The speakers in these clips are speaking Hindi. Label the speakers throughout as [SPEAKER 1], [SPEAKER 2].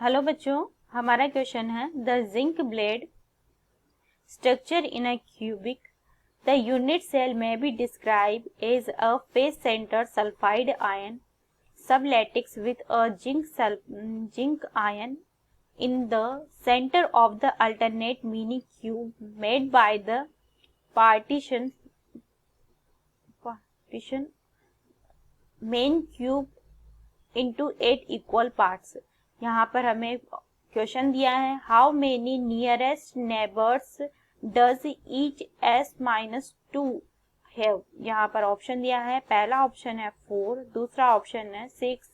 [SPEAKER 1] हेलो बच्चों, हमारा क्वेश्चन है the zinc blende structure in a cubic the unit cell में be described as a face centre sulphide ion sublattice with a zinc ion in the center of the alternate mini cube made by the partition main cube into 8 equal parts। यहाँ पर हमें क्वेश्चन दिया है how many nearest neighbours does each s-2 have. यहाँ पर ऑप्शन दिया है, पहला ऑप्शन है 4, दूसरा ऑप्शन है 6,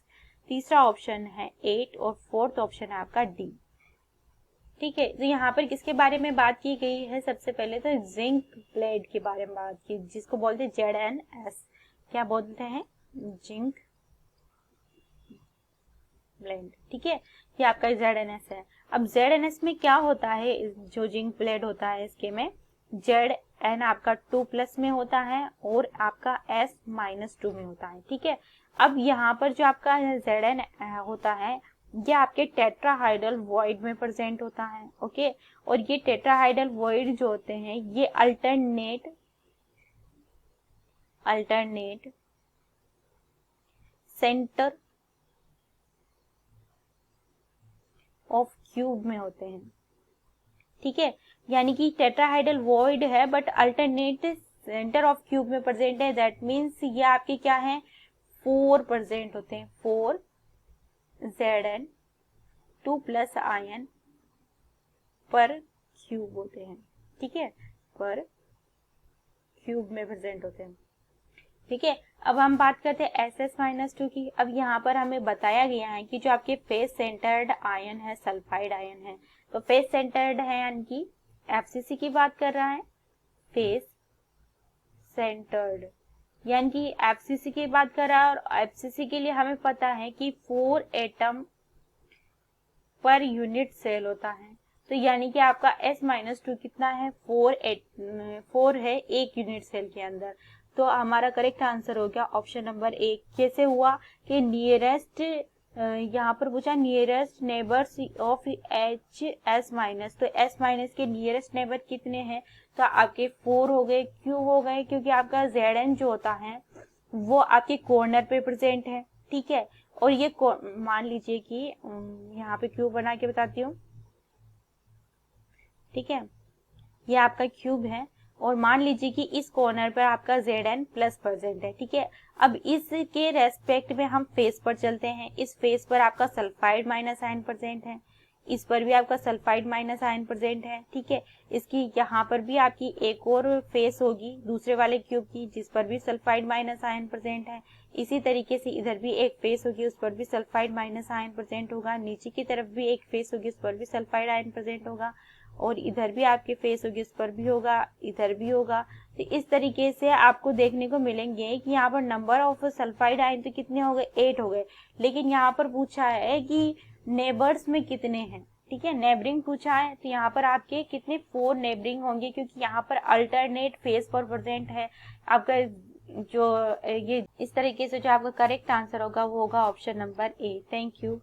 [SPEAKER 1] तीसरा ऑप्शन है 8 और फोर्थ ऑप्शन है आपका डी। ठीक है, तो यहाँ पर किसके बारे में बात की गई है? सबसे पहले तो जिंक ब्लेड के बारे में बात की, जिसको बोलते हैं ZnS। क्या बोलते हैं? Zinc blende. ठीक है, ये आपका ZnS है। अब ZnS में क्या होता है? जो जिंक ब्लेड होता है इसके में Zn आपका 2+ में होता है और आपका S-2 में होता है। ठीक है, अब यहाँ पर जो आपका Zn होता है ये आपके टेट्राहाइड्रल वॉइड में प्रेजेंट होता है। ओके, और ये टेट्राहाइड्रल वॉइड जो होते हैं ये अल्टरनेट सेंटर ऑफ क्यूब में होते हैं। ठीक है, यानी कि टेट्राहाइड्रल वॉइड है but alternate centre of cube में प्रेजेंट है। दैट मीन्स ये आपके क्या है? 4 प्रेजेंट होते हैं। 4 Zn 2+ आयन पर क्यूब होते हैं। ठीक है, पर क्यूब में प्रेजेंट होते हैं। ठीक है, अब हम बात करते हैं SS-2 की। अब यहाँ पर हमें बताया गया है कि जो आपके फेस सेंटर्ड आयन है सल्फाइड आयन है, तो फेस सेंटर्ड है यानी कि FCC की बात कर रहा है। फेस सेंटर्ड यानी कि FCC की बात कर रहा है, और FCC के लिए हमें पता है कि 4 एटम पर यूनिट सेल होता है। तो यानी कि आपका S-2 कितना है? 4 है एक यूनिट सेल के अंदर। तो हमारा करेक्ट आंसर हो गया ऑप्शन नंबर 1। कैसे हुआ कि नियरेस्ट, यहाँ पर पूछा नियरेस्ट नेबर्स ऑफ HS-, तो S- के नियरेस्ट नेबर कितने हैं? तो आपके 4 हो गए। क्यों हो गए? क्योंकि आपका Zn जो होता है वो आपके कॉर्नर पे प्रेजेंट है। ठीक है, और ये मान लीजिए कि यहाँ पे क्यूब बना के बताती हूँ। ठीक है, ये आपका क्यूब है और मान लीजिए कि इस कॉर्नर पर आपका Zn प्लस प्रेजेंट है। ठीक है, अब इसके रेस्पेक्ट में हम फेस पर चलते हैं। इस फेस पर आपका सल्फाइड माइनस आयन प्रेजेंट है, इस पर भी आपका सल्फाइड माइनस आयन प्रेजेंट है। ठीक है, इसकी यहाँ पर भी आपकी एक और फेस होगी दूसरे वाले क्यूब की, जिस पर भी सल्फाइड माइनस आयन प्रेजेंट है। इसी तरीके से इधर भी एक फेस होगी, उस पर भी सल्फाइड माइनस आयन प्रेजेंट होगा। नीचे की तरफ भी एक फेस होगी, उस पर भी सल्फाइड आयन प्रेजेंट होगा, और इधर भी आपके फेस होगी, उस पर भी होगा, इधर भी होगा। तो इस तरीके से आपको देखने को मिलेंगे कि यहाँ पर नंबर ऑफ सल्फाइड आयन तो कितने हो गए? 8 हो गए। लेकिन यहाँ पर पूछा है कि नेबर्स में कितने हैं। ठीक है, नेबरिंग पूछा है, तो यहाँ पर आपके कितने? 4 नेबरिंग होंगे, क्योंकि यहाँ पर अल्टरनेट फेस पर प्रेजेंट है आपका। जो ये इस तरीके से जो आपका करेक्ट आंसर होगा वो होगा option number A। Thank you.